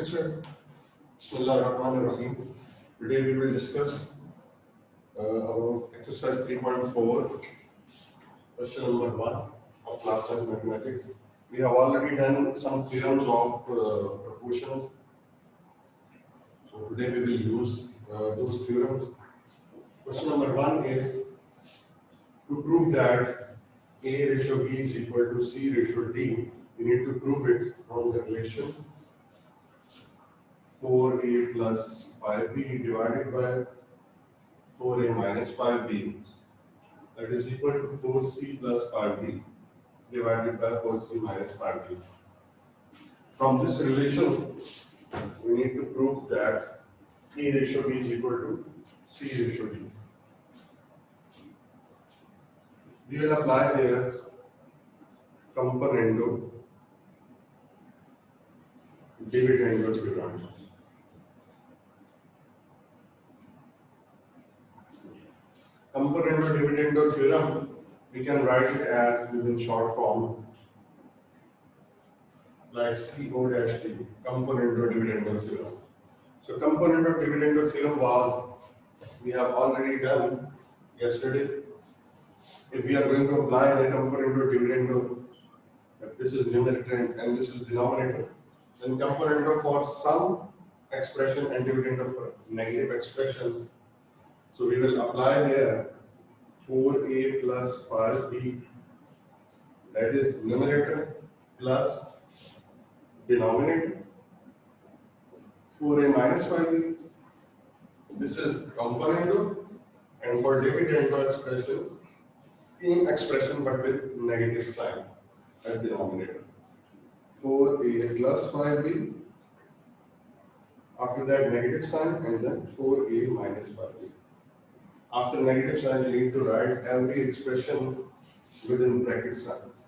Okay, sir. Bismillahirrahmanirrahim. Today we will discuss about exercise 3.4, question number 1 of class 10 mathematics. We have already done some theorems of proportions. So today we will use those theorems. Question number 1 is to prove that A ratio B is equal to C ratio D. We need to prove it from the relation 4A plus 5B divided by 4A minus 5B, that is equal to 4C plus 5B divided by 4C minus 5B. From this relation, we need to prove that A ratio B is equal to C ratio D. We will apply here componendo dividendo theorem. Componendo dividendo theorem, we can write it as within short form like CO-T, componendo dividendo theorem. So componendo dividendo theorem was, we have already done yesterday. If we are going to apply the componendo dividendo, if this is numerator and this is denominator, then componendo for some expression and dividendo for negative expression. So we will apply here 4A plus 5B, that is numerator plus denominator, 4A minus 5B. This is componendo, and for dividendo expression, same expression but with negative sign at denominator. 4A plus 5B, after that negative sign, and then 4A minus 5B. After negative sign, you need to write every expression within bracket signs.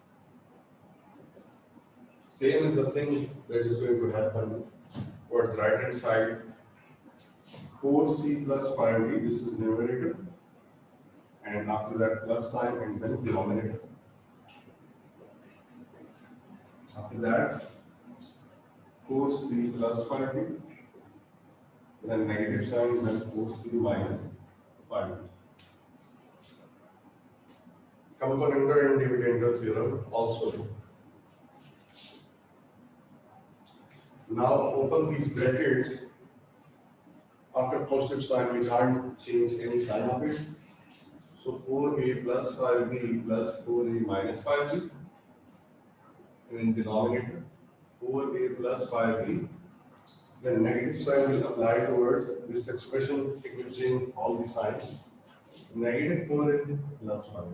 Same is the thing that is going to happen towards right hand side. 4C plus 5B, this is numerator, and after that plus sign and then denominator. After that 4C plus 5B, then negative sign, then 4C minus 5B. Componendo and dividendo theorem also. Now open these brackets. After positive sign, we can't change any sign of it. So 4A plus 5B plus 4A minus 5B. In denominator, 4A plus 5B. The negative sign will apply towards this expression. It will change all the signs. Negative 4A plus 5B.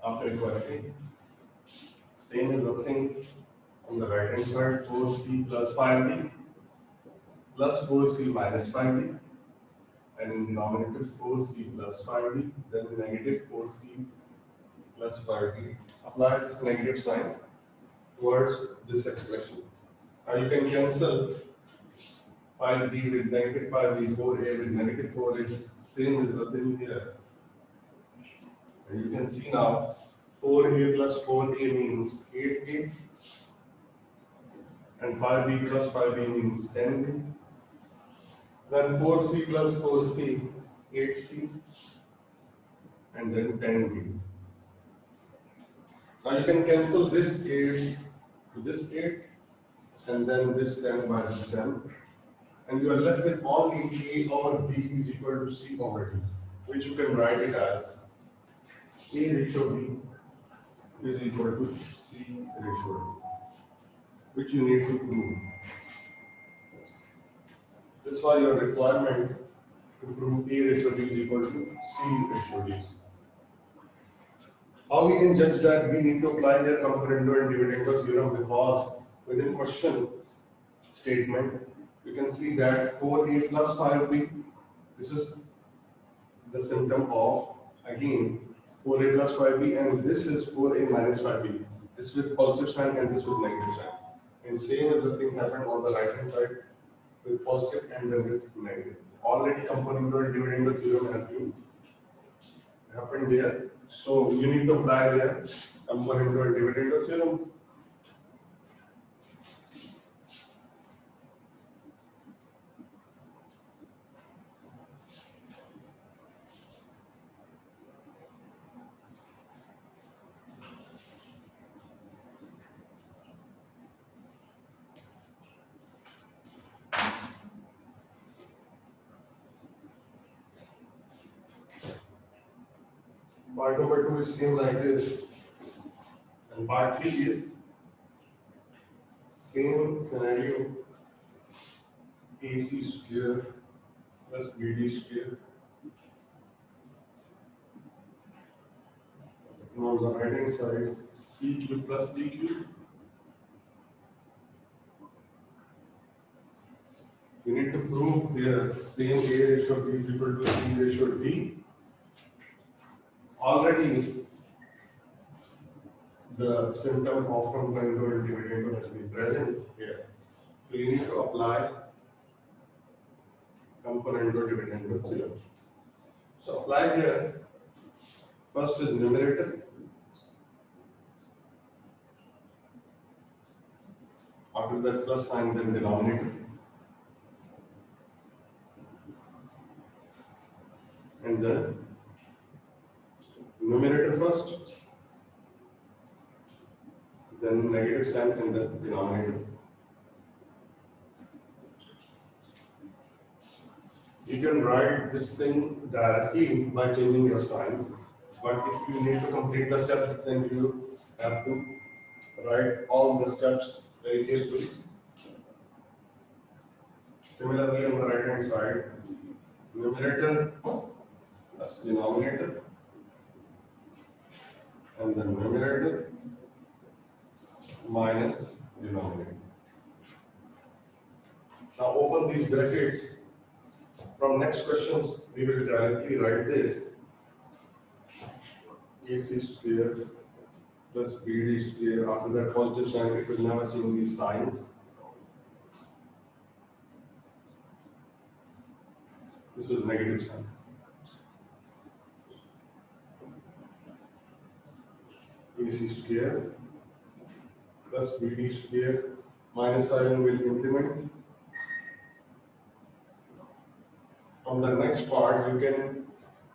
After equality, same as the thing on the right hand side, 4C plus 5B plus 4C minus 5B, and in denominator 4C plus 5B, then negative 4C plus 5B. Apply this negative sign towards this expression. Now you can cancel 5B with negative 5B, 4A with negative 4A, same as the thing here. And you can see now 4A plus 4A means 8A, and 5B plus 5B means 10B. Then 4C plus 4C, 8C, and then 10B. Now you can cancel this 8 to this 8, and then this 10 by this 10, and you are left with only A over B is equal to C over D, which you can write it as A ratio B is equal to C ratio D, which you need to prove. This was your requirement to prove A ratio B is equal to C ratio D. How we can judge that? We need to apply their componendo and dividendo theorem, because within question statement, you can see that 4A plus 5B, this is the symptom of, again, 4A plus 5B, and this is 4A minus 5B. This with positive sign and this with negative sign. And same as the thing happened on the right hand side with positive and then with negative. Already componendo and dividendo theorem has been happened there. So you need to apply there componendo and dividendo theorem. Part number 2 is same like this, and part 3 is same scenario, AC square plus BD square. Now on the right hand side, CQ plus DQ. You need to prove here same A ratio B is equal to C ratio D. Already the symptom of component dividend has been present here. So you need to apply component dividend theorem. So apply here. First is numerator. After that plus sign, then denominator. And then numerator first, then negative sign in the denominator. You can write this thing directly by changing the signs, but if you need to complete the steps, then you have to write all the steps very carefully. Similarly, on the right hand side, numerator plus denominator, and then numerator minus denominator. Now open these brackets. From next questions, we will directly write this AC square plus BD square. After that positive sign, it will never change these signs. This is negative sign. AC square plus BD square minus sign will implement. From the next part, you can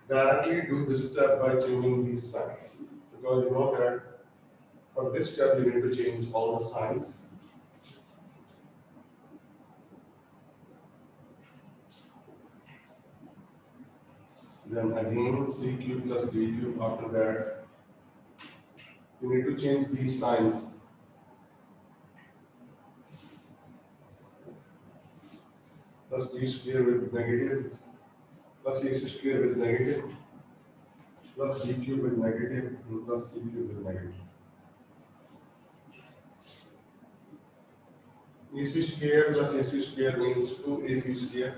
directly do this step by changing these signs, because you know that for this step you need to change all the signs. Then again CQ plus DQ. After that, you need to change these signs. Plus D square with negative, plus AC square with negative, plus DQ with negative, and plus CQ with negative. AC square plus AC square means 2AC square.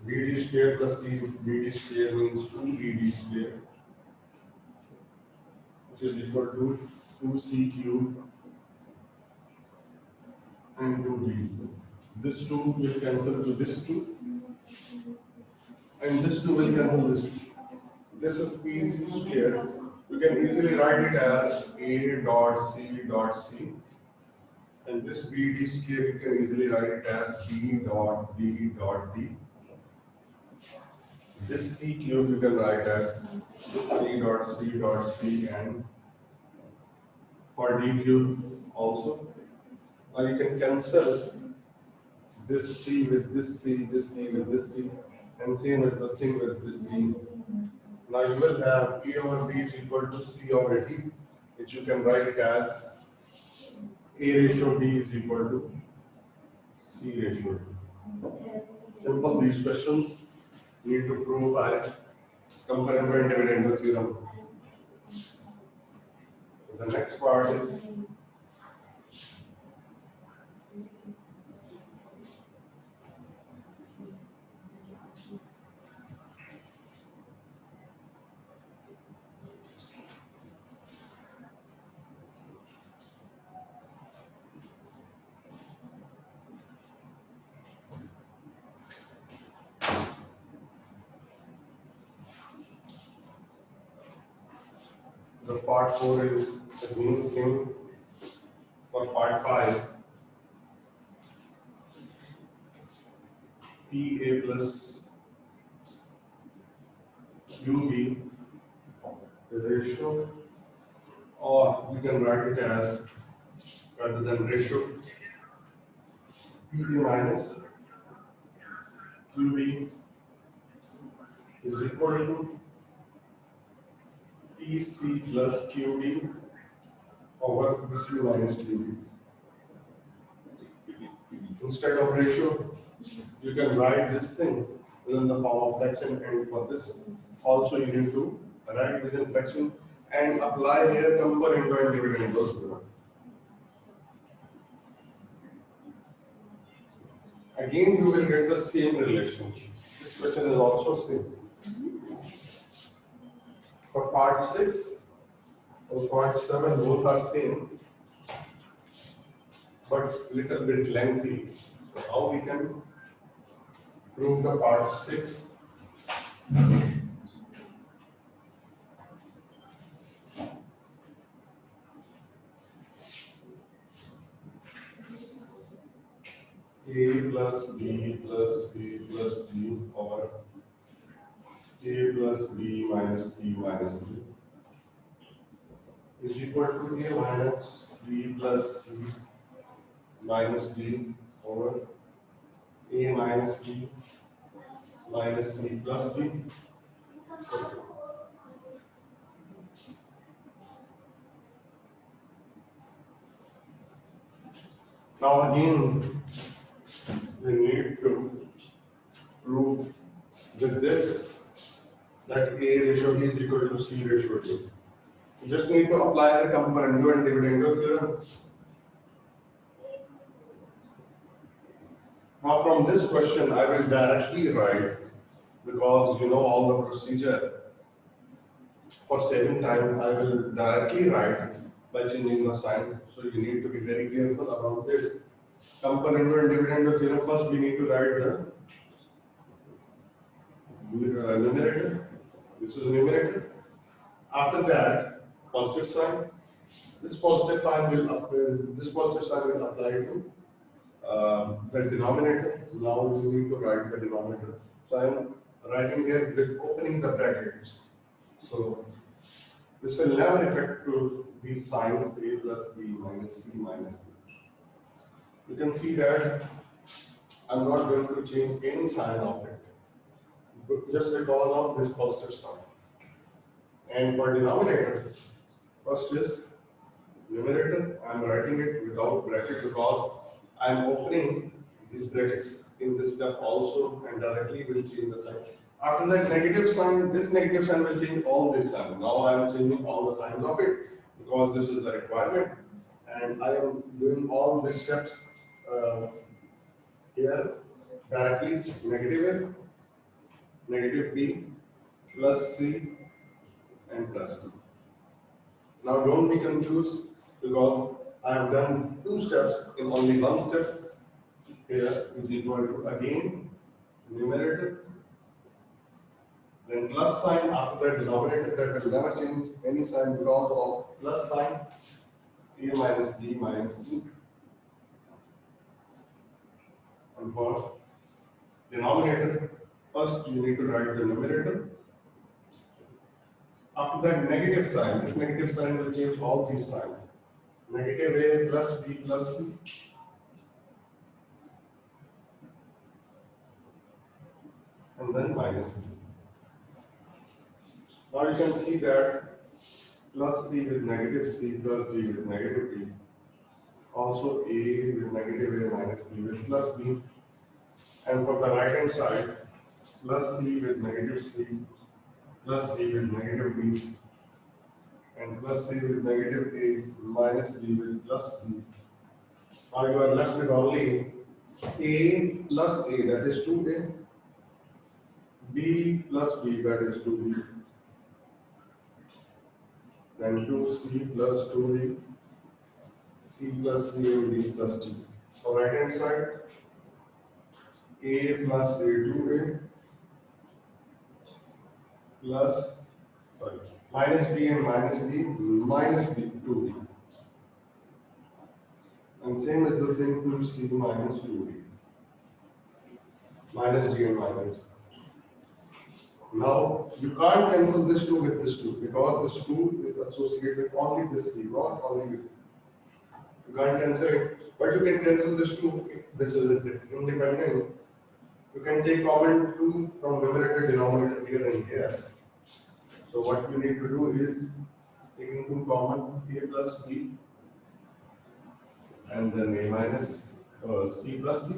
BD square plus BD square means 2BD square, which is equal to 2CQ and 2D. This 2 will cancel to this 2, and this 2 will cancel this 2. This is AC square. You can easily write it as A dot C, and this BD square you can easily write it as B dot D dot D. This C cube you can write as C dot C, and for D cube also. Now you can cancel this C with this C, this C with this C, and same as the thing with this D. Now you will have A over B is equal to C over D, which you can write it as A ratio D is equal to C ratio D. Simple, these questions need to prove by comparable dividend theorem. The next part is the part 4 is again same for part 5. PA plus QB ratio, or you can write it as, rather than ratio, PA minus QB is equal to TC plus QD over BC minus QD. Instead of ratio, you can write this thing within the form of fraction, and for this also you need to write within fraction and apply here component and dividend rule. Again, you will get the same relationship. This question is also same. For part 6 or part 7, both are same, but little bit lengthy. So how we can prove the part 6? A plus B plus C plus D over A plus B minus C minus D is equal to A minus B plus C minus D over A minus B minus C plus D. Now again, we need to prove with this that A ratio B is equal to C ratio D. You just need to apply the comparando and dividendo theorem. Now from this question, I will directly write, because you know all the procedure. For saving time, I will directly write by changing the sign. So you need to be very careful about this. Comparando and dividendo theorem, first we need to write the numerator. This is numerator. After that, positive sign. This positive sign will apply to the denominator. Now we need to write the denominator. So I am writing here with opening the brackets. So this will never affect to these signs A plus B minus C minus D. You can see that I'm not going to change any sign of it, just because of this positive sign. And for denominator, first is numerator. I'm writing it without bracket because I'm opening these brackets in this step also, and directly will change the sign. After that negative sign, this negative sign will change all this sign. Now I am changing all the signs of it because this is the requirement, and I am doing all these steps here directly. Negative A, negative B, plus C, and plus D. Now don't be confused because I have done two steps in only one step. Here is equal to again numerator, then plus sign after that denominator, that will never change any sign because of plus sign, A minus B minus C. And for denominator, first you need to write the numerator. After that negative sign, this negative sign will change all these signs. Negative A plus B plus C. And then minus D. Now you can see that plus C with negative C plus D with negative D. Also A with negative A minus B with plus B. And for the right hand side, plus C with negative C plus D with negative B. And plus C with negative A minus B with plus B. Now you are left with only A plus A, that is 2A. B plus B, that is 2B. Then 2C plus 2D. C plus C and D plus D. So right hand side, A plus A 2A plus, minus B and minus B minus B 2B. And same as the thing 2C minus 2D. Minus D and minus D. Now, you can't cancel this 2 with this 2 because this 2 is associated with only this C, not only with. You can't cancel it, but you can cancel this 2 if this is independent. You can take common 2 from numerator, denominator here and here. So what you need to do is taking 2 common, a plus b, and then a minus c plus d.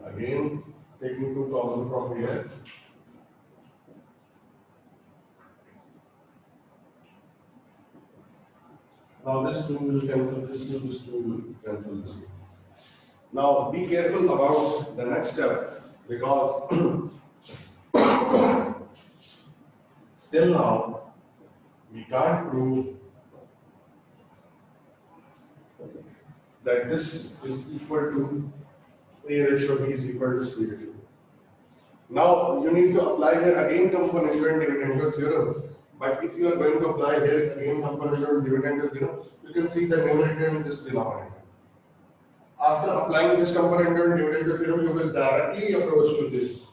Again, taking 2 common from here. Now this 2 will cancel this 2, this 2 will cancel this 2. Now be careful about the next step, because still now we can't prove that this is equal to A ratio B is equal to C ratio. Now you need to apply here again component and dividend theorem. But if you are going to apply here again component and dividend theorem, you can see the numerator and this denominator. After applying this component and dividend theorem, you will directly approach to this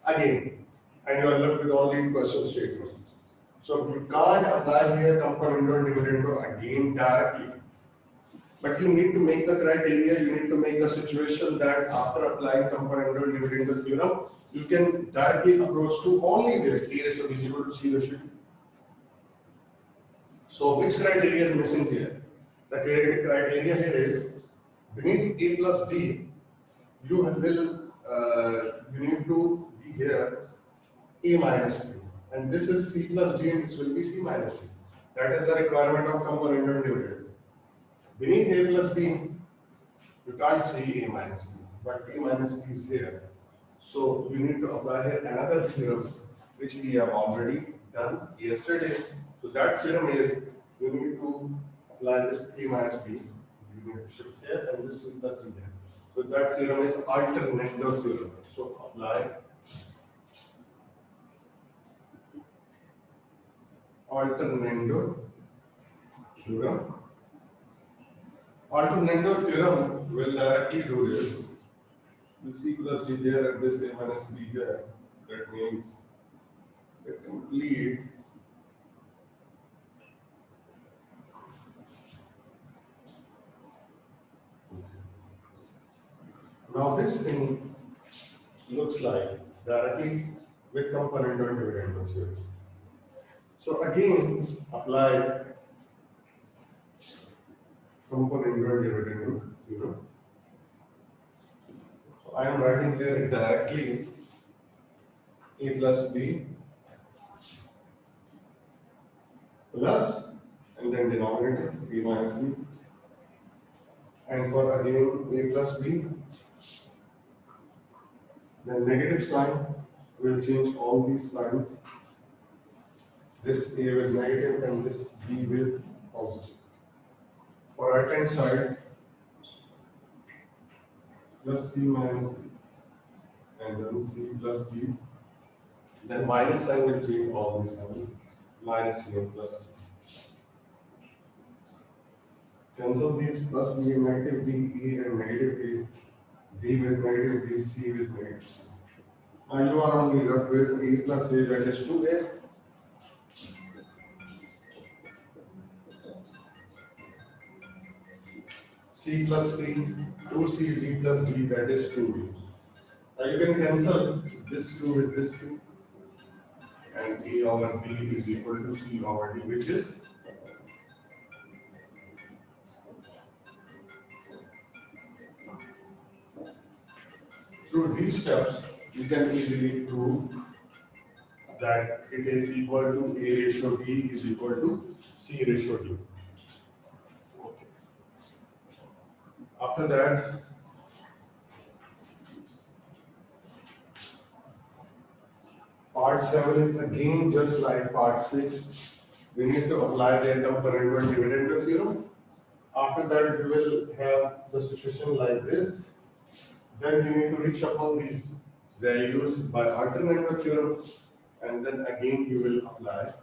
again, and you are left with only question statement. So you can't apply here component and dividend again directly. But you need to make the criteria, you need to make the situation that after applying component dividend theorem, you can directly approach to only this A ratio B is equal to C ratio. So which criteria is missing here? The criteria here is beneath A plus B, you need to be here A minus B. And this is C plus D and this will be C minus D. That is the requirement of component and dividend. Beneath A plus B, you can't see A minus B, but A minus B is here. So you need to apply here another theorem, which we have already done yesterday. So that theorem is, you need to apply this A minus B. You need to shift here and this C plus D here. So that theorem is alternando theorem. So apply alternando theorem. Alternando theorem will directly do this. The C plus D there and this A minus B here. That means the complete now this thing looks like directly with component and dividend theorem. So again apply component and dividend theorem. So I am writing here directly A plus B plus and then denominator A minus B, and for again A plus B, the negative sign will change all these signs. This A will negative and this B will positive. For right hand side, plus C minus D, and then C plus D. Then minus sign will change all these signs. Minus C and plus D. Cancel these plus B and negative B, A and negative B, B with negative B, C with negative C. Now you are only left with A plus A, that is 2A. C plus C, 2C, D plus D, that is 2B. Now you can cancel this 2 with this 2. And A over B is equal to C over D, which is through these steps, you can easily prove that it is equal to A ratio B is equal to C ratio D. Okay. After that, part 7 is again just like part 6. We need to apply the component and dividend theorem. After that, we will have the situation like this. Then you need to reshuffle these values by alternate theorem, and then again you will apply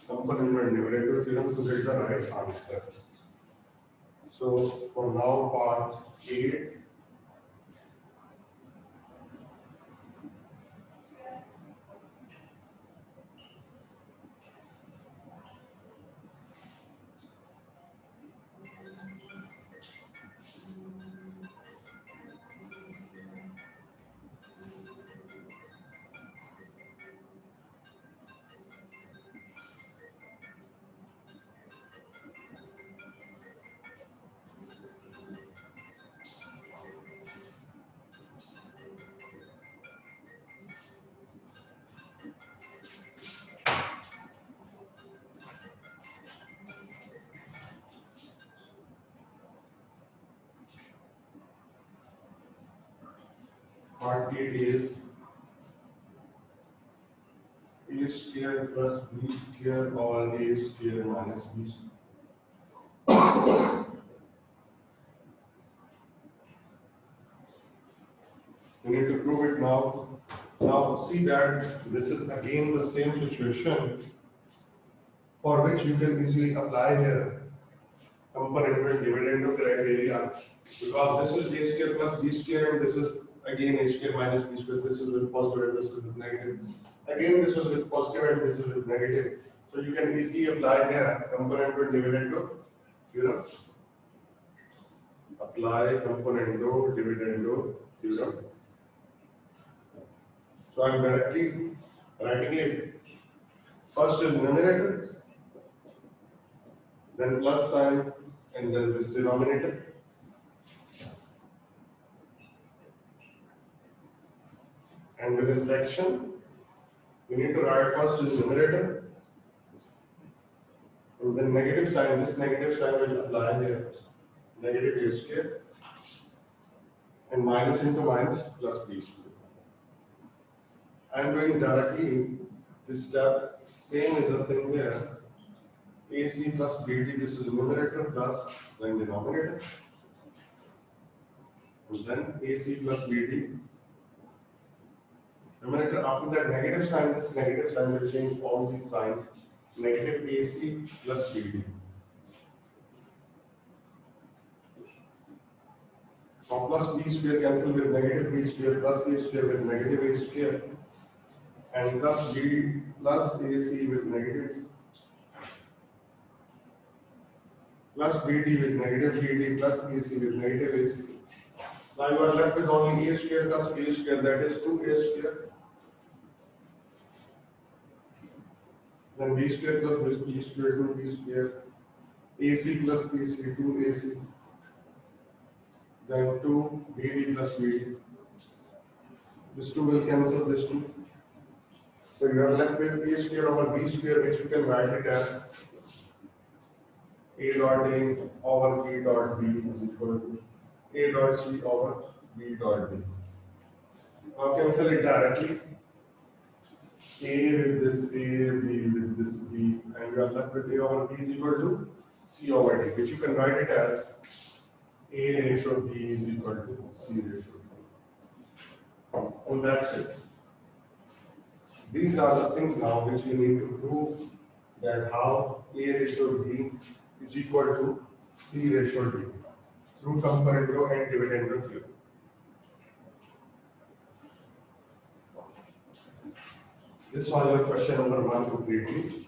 component and dividend theorem to get the right answer. So for now, part 8. 40 days a square plus b square or a square minus b square. We need to prove it now. Now see that this is again the same situation for which you can easily apply here component and dividend criteria, because this is a square plus b square and this is again a square minus b square. This is with positive and this is with negative. Again this is with positive and this is with negative. So you can easily apply here component and dividend theorem. Apply component dividend theorem. So I am directly writing it. First is numerator, then plus sign, and then this denominator. And within fraction, we need to write first is numerator, and then negative sign. This negative sign will apply here. Negative a square, and minus into minus plus b square. I am doing directly this step. Same is the thing there. AC plus BD, this is numerator plus then denominator. And then AC plus BD. Numerator, after that negative sign, this negative sign will change all these signs. Negative AC plus BD. Now plus b square cancel with negative b square plus a square with negative a square. And plus b plus AC with negative. Plus BD with negative BD plus AC with negative AC. Now you are left with only a square plus b square, that is 2a square. Then b square plus b square 2b square. AC plus AC 2AC. Then 2 BD plus BD. This 2 will cancel this 2. So you are left with a square over b square, which you can write it as a dot a over b dot b is equal to a dot c over b dot b. Now cancel it directly. A with this A, B with this B, and you are left with A over B is equal to C over D, which you can write it as A ratio B is equal to C ratio D. And that's it. These are the things now which you need to prove that how A ratio B is equal to C ratio D through comparative and dividend theorem. This was your question number 1 completely.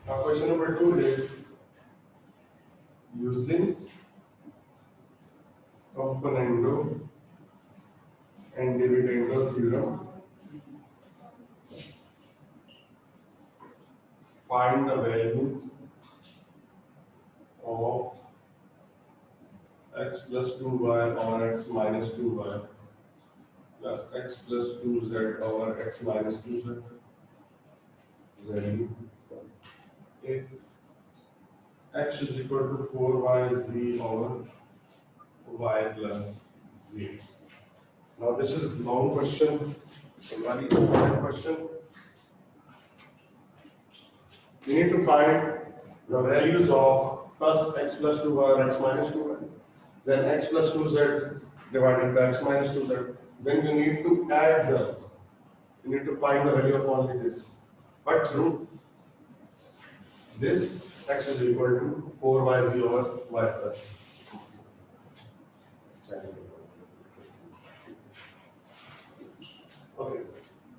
Now question number 2 is using componendo and dividendo theorem, find the value of x plus 2y over x minus 2y plus x plus 2z over x minus 2z value if x is equal to 4yz over y plus z. Now this is long question, a very important question. We need to find the values of first x plus 2y or x minus 2y, then x plus 2z divided by x minus 2z. Then you need to add them. You need to find the value of only this. But through this x is equal to 4yz over y plus. Okay.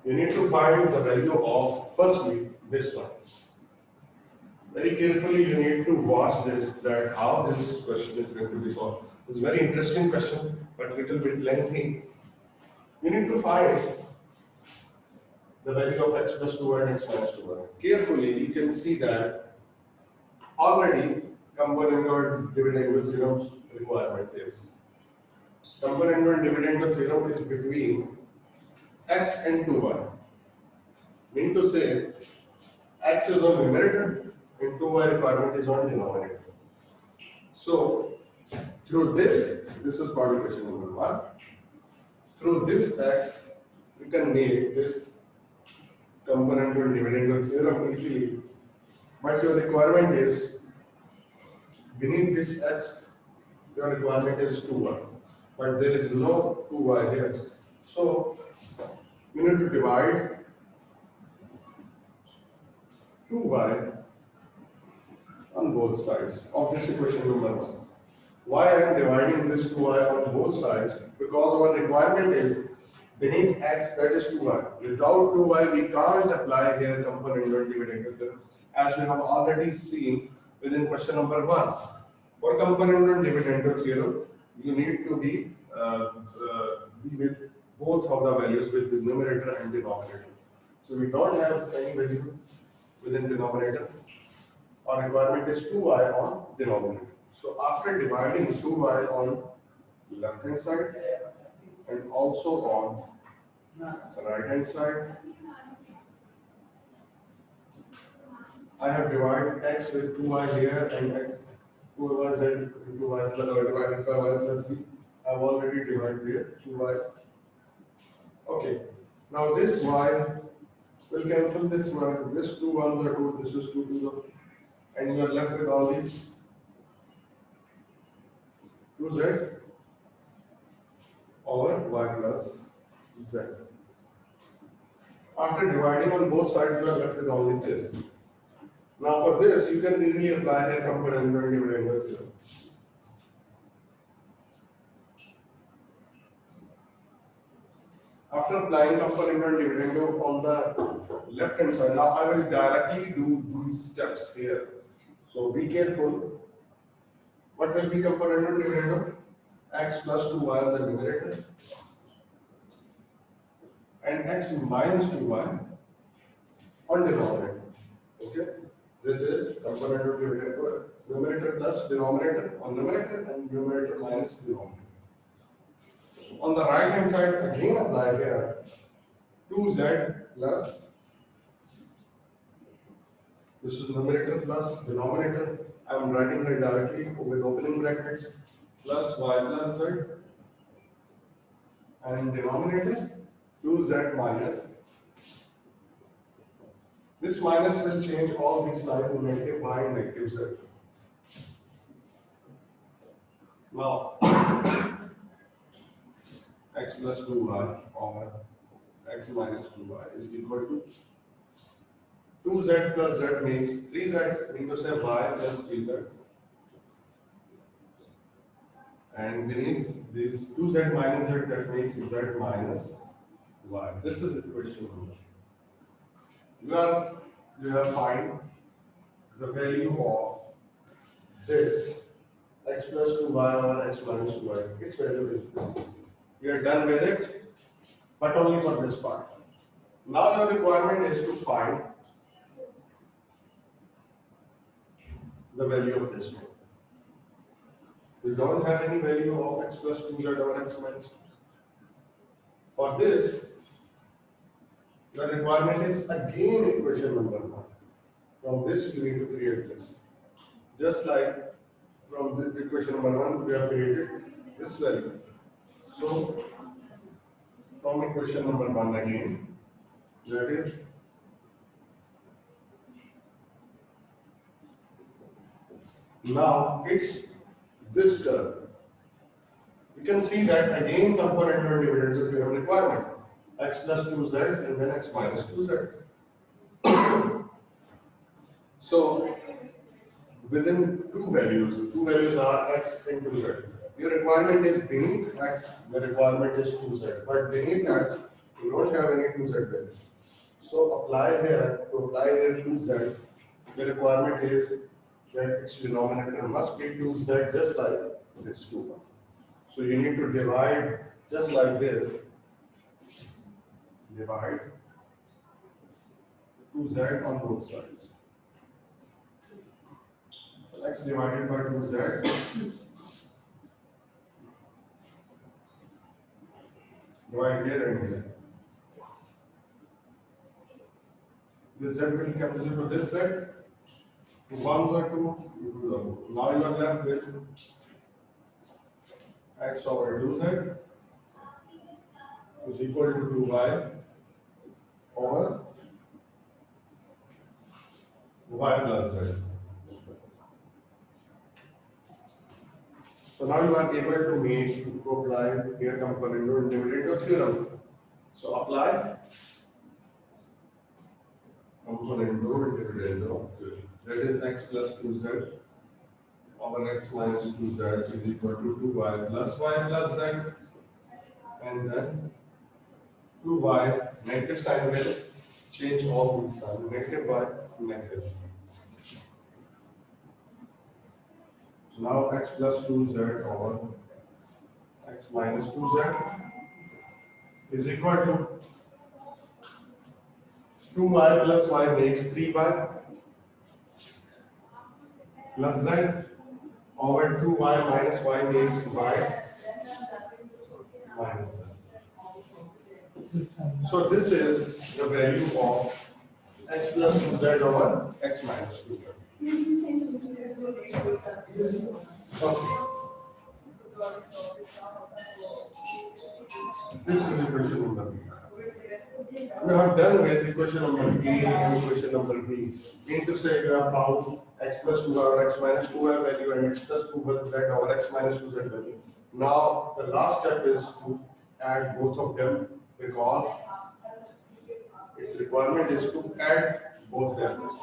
You need to find the value of firstly this one. Very carefully you need to watch this, that how this question is going to be solved. It's a very interesting question, but a little bit lengthy. You need to find the value of x plus 2y and x minus 2y. Carefully, you can see that already component or dividend theorem requirement is. Component or dividend theorem is between x and 2y. Mean to say, x is on numerator and 2y requirement is on denominator. So, through this is part equation number 1. Through this x, you can make this component or dividend theorem easily. But your requirement is, beneath this x, your requirement is 2y. But there is no 2y here. So, you need to divide 2y on both sides of this equation number 1. Why I am dividing this 2y on both sides? Because our requirement is beneath x, that is 2y. Without 2y, we can't apply here component or dividend theorem, as we have already seen within question number 1. For component or dividend theorem, you need to be with both of the values with the numerator and denominator. So we don't have any value within denominator. Our requirement is 2y on denominator. So after dividing 2y on left hand side and also on the right hand side, I have divided x with 2y here and 4yz into y plus or divided by y plus z. I have already divided there 2y. Okay. Now this y will cancel this y. This 2 1s are 2. This is 2 2s, and you are left with all these 2z over y plus z. After dividing on both sides, you are left with only this. Now for this, you can easily apply the component or dividend theorem. After applying component or dividend on the left hand side, now I will directly do these steps here. So be careful. What will be component or dividend? X plus 2y on the numerator and x minus 2y on denominator. Okay? This is component or dividend. Numerator plus denominator on numerator and numerator minus denominator. On the right hand side, again apply here 2z plus, this is numerator plus denominator. I am writing it directly with opening brackets, plus y plus z, and denominator 2z minus. This minus will change all these signs to negative y and negative z. Now, x plus 2y over x minus 2y is equal to 2z plus z means 3z, mean to say y plus 3z. And beneath this 2z minus z, that means z minus y. This is equation 1. You have find the value of this x plus 2y over x minus 2y. Its value is this. We are done with it, but only for this part. Now your requirement is to find the value of this one. We don't have any value of x plus 2z over x minus 2z. For this, your requirement is again equation number 1. From this, you need to create this. Just like from the equation number 1, we have created this value. So, from equation number 1 again, that is now it's this term. You can see that again component or dividend theorem requirement, x plus 2z and then x minus 2z. So within two values are x and 2z. Your requirement is beneath x, the requirement is 2z, but beneath x you don't have any 2z value. So apply here 2z, the requirement is that its denominator must be 2z just like this 2. So you need to divide just like this divide 2z on both sides. So x divided by 2z, divide here and here. This z will cancel to this side. 2 1s are 2, 2 are 4. Now you are left with x over 2z is equal to 2y over y plus z. So now you are able to apply here component dividend theorem. So apply component dividend, that is x plus 2z over x minus 2z is equal to 2y plus z, and then 2y, negative sign will change all these signs, negative by negative. So now x plus 2z over x minus 2z is equal to 2y plus y makes 3y plus z over 2y minus y makes y minus z. So this is the value of x plus 2z over x minus 2z. Okay. This is equation number B. We have done with equation number A and equation number B. Mean to say we have found x plus 2y over x minus 2y value and x plus 2z over x minus 2z value. Now the last step is to add both of them because its requirement is to add both values.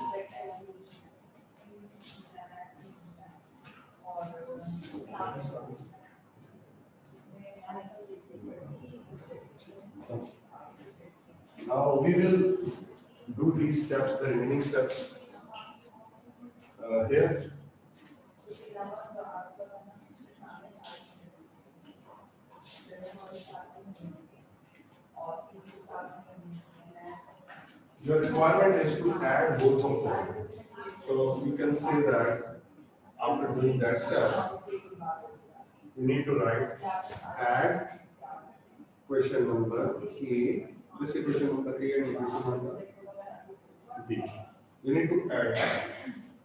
Now we will do these steps, the remaining steps here. The requirement is to add both of them. So you can say that after doing that step, you need to write add equation number A, this equation number A and equation number B. You need to add.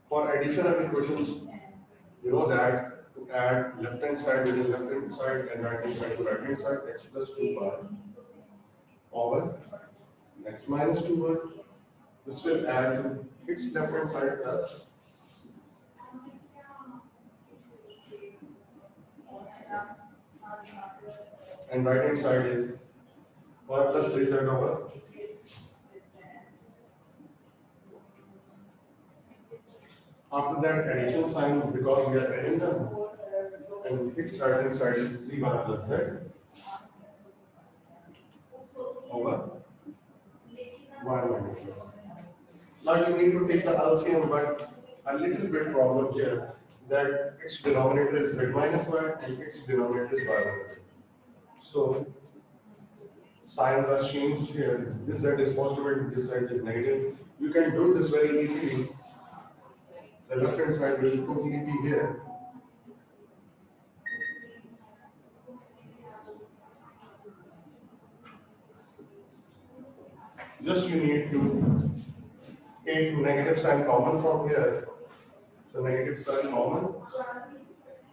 For addition of equations, you know that to add left hand side with left hand side and right hand side to right hand side, x plus 2y over x minus 2y. This will add to its left hand side plus and right hand side is y plus 3z over. After that addition sign, because we are adding them, and its right hand side is 3y plus z over y minus z. Now you need to take the LCM, but a little bit problem here that its denominator is z minus y and its denominator is y minus z. So signs are changed here. This z is positive and this side is negative. You can do this very easily. The left hand side will completely be here. Just you need to take negative sign common from here. So negative sign common.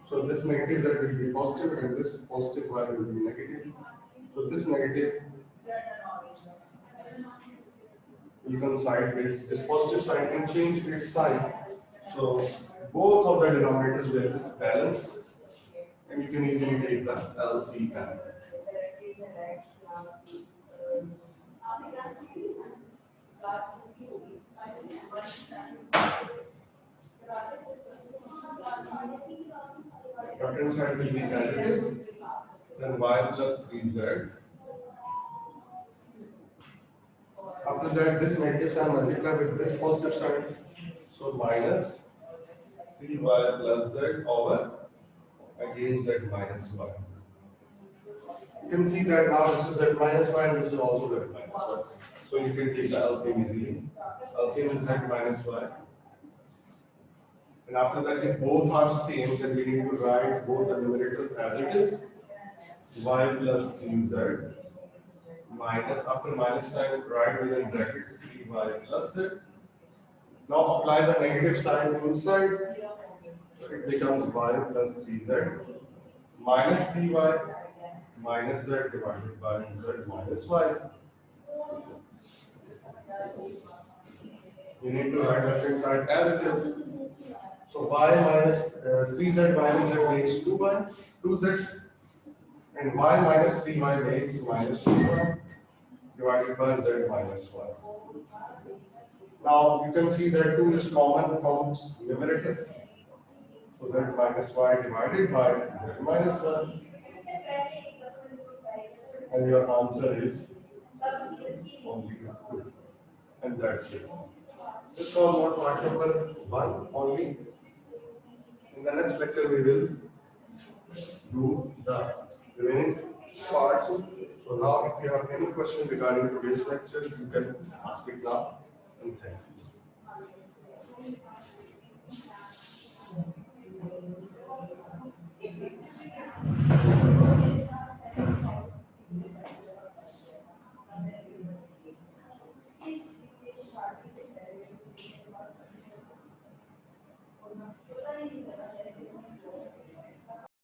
So this negative z will be positive and this positive y will be negative. So this negative will coincide with this positive sign and change its sign. So both of the denominators will balance and you can easily take the LCM. Right hand side will be as it is, then y plus 3z. After that, this negative sign multiplied with this positive sign, so minus 3y plus z over again z minus y. You can see that now this is z minus y and this is also z minus y. So you can take the LCM easily. LCM is z minus y. And after that, if both are same, then we need to write both the numerators as it is. Y plus 3z minus, after minus sign, write within brackets 3y plus z. Now apply the negative sign inside. So it becomes y plus 3z minus 3y minus z divided by z minus y. You need to write left hand side as it is. So y minus 3z minus z makes 2z, and y minus 3y makes minus 2y divided by z minus y. Now you can see that 2 is common from numerator. So z minus y divided by z minus y. And your answer is only 2. And that's it. This was not part number 1 only. In the next lecture, we will do the remaining parts. So now, if you have any question regarding today's lecture, you can ask it now. And thank you.